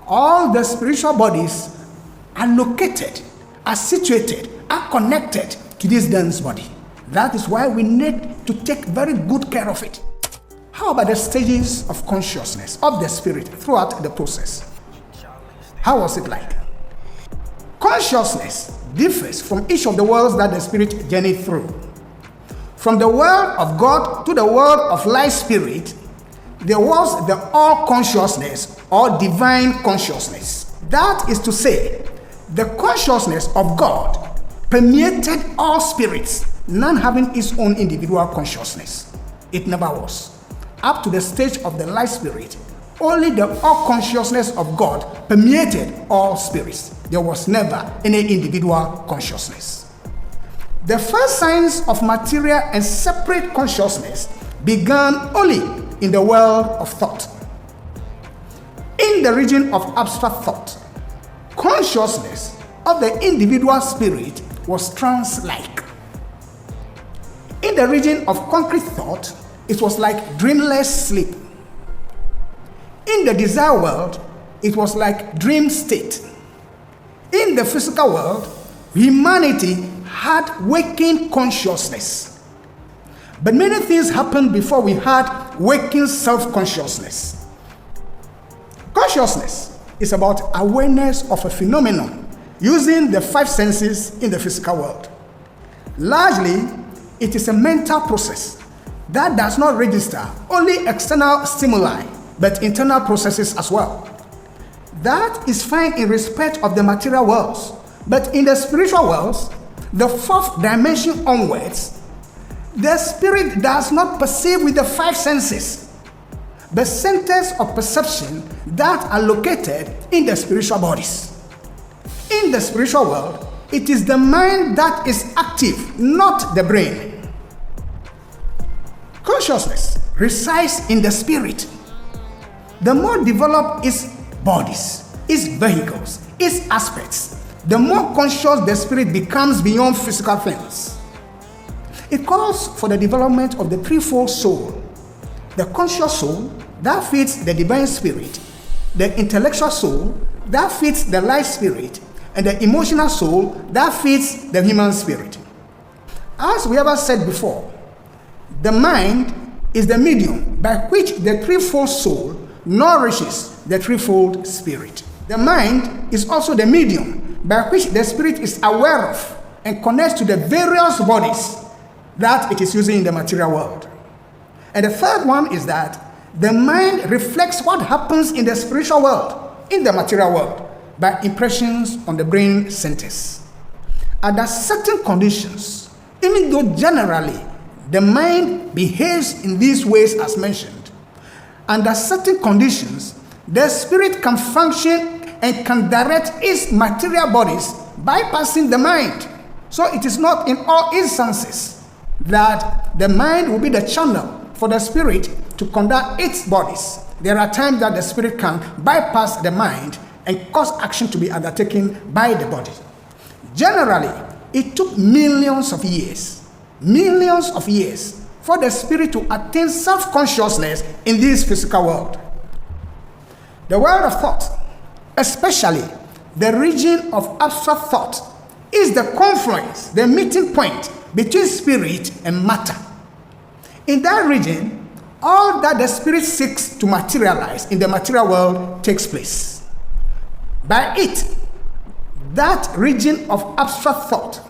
All the spiritual bodies are located, are situated, are connected to this dense body. That is why we need to take very good care of it. How about the stages of consciousness of the spirit throughout the process? How was it like? Consciousness differs from each of the worlds that the spirit journeyed through. From the world of God to the world of light spirit, there was the all consciousness or divine consciousness. That is to say, the consciousness of God permeated all spirits, none having its own individual consciousness. It never was. Up to the stage of the light spirit, only the all consciousness of God permeated all spirits. There was never any individual consciousness. The first signs of material and separate consciousness began only in the world of thought. In the region of abstract thought, consciousness of the individual spirit was trance-like. In the region of concrete thought, it was like dreamless sleep. In the desire world, it was like dream state. In the physical world, humanity had waking consciousness. But many things happened before we had waking self-consciousness. Consciousness is about awareness of a phenomenon using the five senses in the physical world. Largely, it is a mental process that does not register only external stimuli, but internal processes as well. That is fine in respect of the material worlds, but in the spiritual worlds, the fourth dimension onwards, the spirit does not perceive with the five senses, but centers of perception that are located in the spiritual bodies. In the spiritual world, it is the mind that is active, not the brain. Consciousness resides in the spirit. The more developed its bodies, its vehicles, its aspects, the more conscious the spirit becomes beyond physical things. It calls for the development of the threefold soul: the conscious soul that feeds the divine spirit, the intellectual soul that feeds the light spirit, and the emotional soul that feeds the human spirit. As we ever said before, the mind is the medium by which the threefold soul nourishes the threefold spirit. The mind is also the medium by which the spirit is aware of and connects to the various bodies that it is using in the material world. And the third one is that the mind reflects what happens in the spiritual world, in the material world, by impressions on the brain centers. Under certain conditions, even though generally the mind behaves in these ways as mentioned, under certain conditions, the spirit can function and can direct its material bodies bypassing the mind. So it is not in all instances that the mind will be the channel for the spirit to conduct its bodies. There are times that the spirit can bypass the mind and cause action to be undertaken by the body. Generally, it took millions of years for the spirit to attain self-consciousness in this physical world. The world of thought, especially the region of abstract thought, is the confluence, the meeting point between spirit and matter. In that region, all that the spirit seeks to materialize in the material world takes place. By it, that region of abstract thought,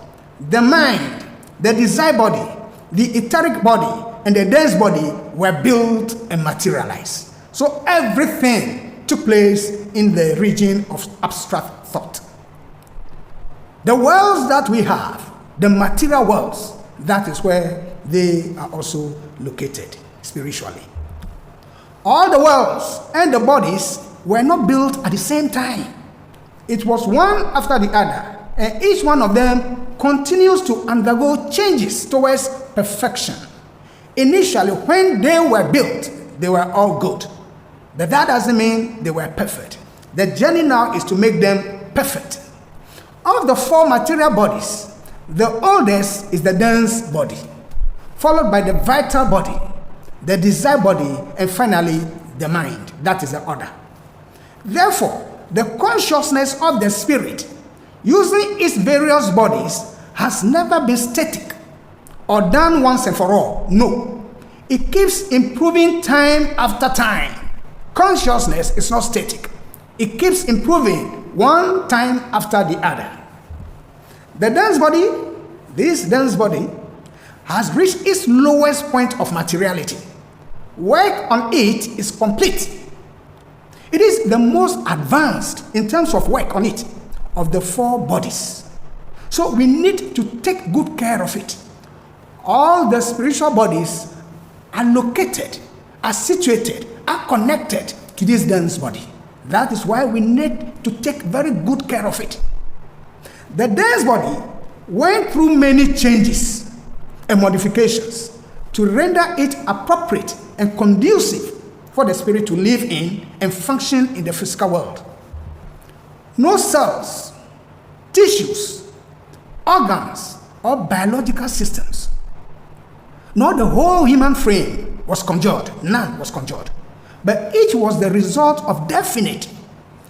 the mind, the desire body, the etheric body, and the dense body were built and materialized. So everything took place in the region of abstract thought. The worlds that we have, the material worlds, that is where they are also located spiritually. All the worlds and the bodies were not built at the same time. It was one after the other, and each one of them continues to undergo changes towards perfection. Initially, when they were built, they were all good. But that doesn't mean they were perfect. The journey now is to make them perfect. Of the four material bodies, the oldest is the dense body, followed by the vital body, the desire body, and finally the mind. That is the order. Therefore, the consciousness of the spirit, using its various bodies, has never been static or done once and for all. No. It keeps improving time after time. Consciousness is not static. It keeps improving one time after the other. The dense body, this dense body, has reached its lowest point of materiality. Work on it is complete. It is the most advanced in terms of work on it of the four bodies. So we need to take good care of it. All the spiritual bodies are located, are situated, are connected to this dense body. That is why we need to take very good care of it. The dense body went through many changes and modifications to render it appropriate and conducive for the spirit to live in and function in the physical world. No cells, tissues, organs, or biological systems, nor the whole human frame was conjured. None was conjured. But each was the result of definite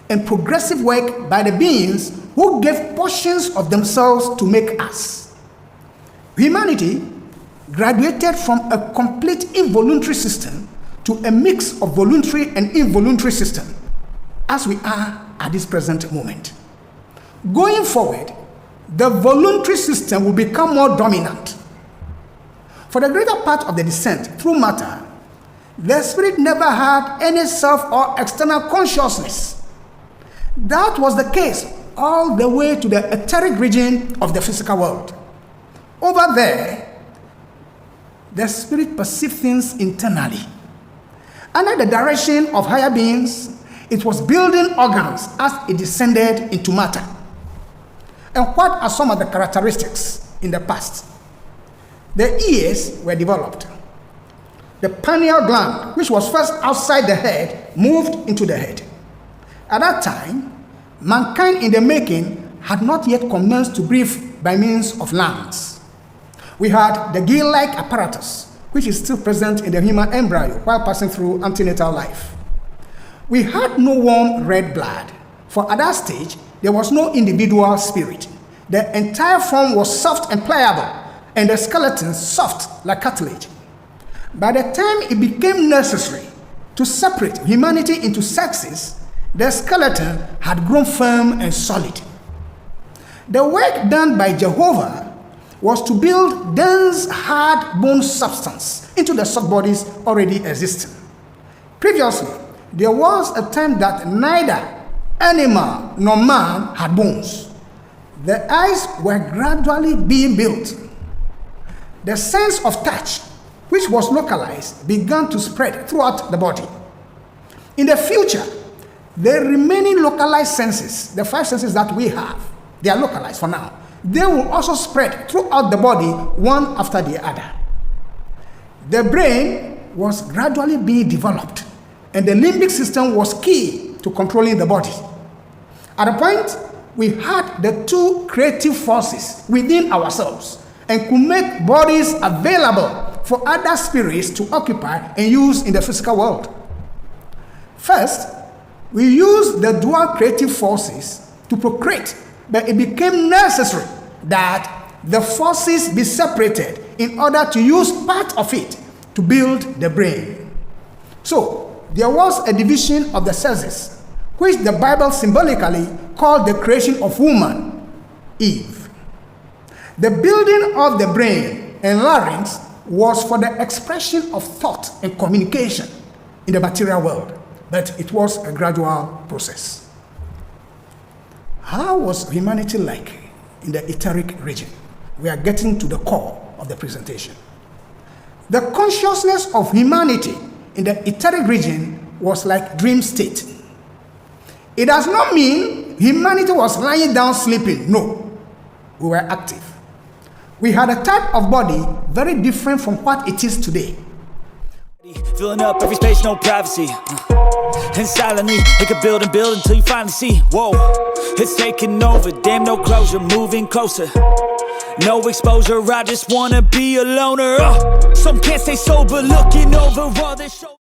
and progressive work by the beings who gave portions of themselves to make us. Humanity graduated from a complete involuntary system to a mix of voluntary and involuntary system, as we are at this present moment. Going forward, the voluntary system will become more dominant. For the greater part of the descent through matter, the spirit never had any self or external consciousness. That was the case all the way to the etheric region of the physical world. Over there, the spirit perceived things internally. Under the direction of higher beings, it was building organs as it descended into matter. And what are some of the characteristics in the past? The ears were developed. The pineal gland, which was first outside the head, moved into the head. At that time, mankind in the making had not yet commenced to breathe by means of lungs. We had the gill-like apparatus, which is still present in the human embryo while passing through antenatal life. We had no warm red blood, for at that stage, there was no individual spirit. The entire form was soft and pliable, and the skeleton soft like cartilage. By the time it became necessary to separate humanity into sexes, the skeleton had grown firm and solid. The work done by Jehovah was to build dense, hard bone substance into the soft bodies already existing. Previously, there was a time that neither animal nor man had bones. The eyes were gradually being built. The sense of touch, which was localized, began to spread throughout the body. In the future, the remaining localized senses, the 5 senses that we have, they are localized for now. They will also spread throughout the body, one after the other. The brain was gradually being developed, and the limbic system was key to controlling the body. At a point, we had the 2 creative forces within ourselves and could make bodies available for other spirits to occupy and use in the physical world. First, we used the dual creative forces to procreate, but it became necessary that the forces be separated in order to use part of it to build the brain. So, there was a division of the sexes, which the Bible symbolically called the creation of woman, Eve. The building of the brain and larynx was for the expression of thought and communication in the material world, but it was a gradual process. How was humanity like in the etheric region? We are getting to the core of the presentation. The consciousness of humanity in the etheric region was like dream state. It does not mean humanity was lying down sleeping. No, we were active. We had a type of body very different from what it is today. Filling up every space, no privacy. And silently, it could build and build until you finally see. Whoa, it's taking over, damn no closure, moving closer. No exposure, I just wanna be a loner. Some can't stay sober, looking over all this show.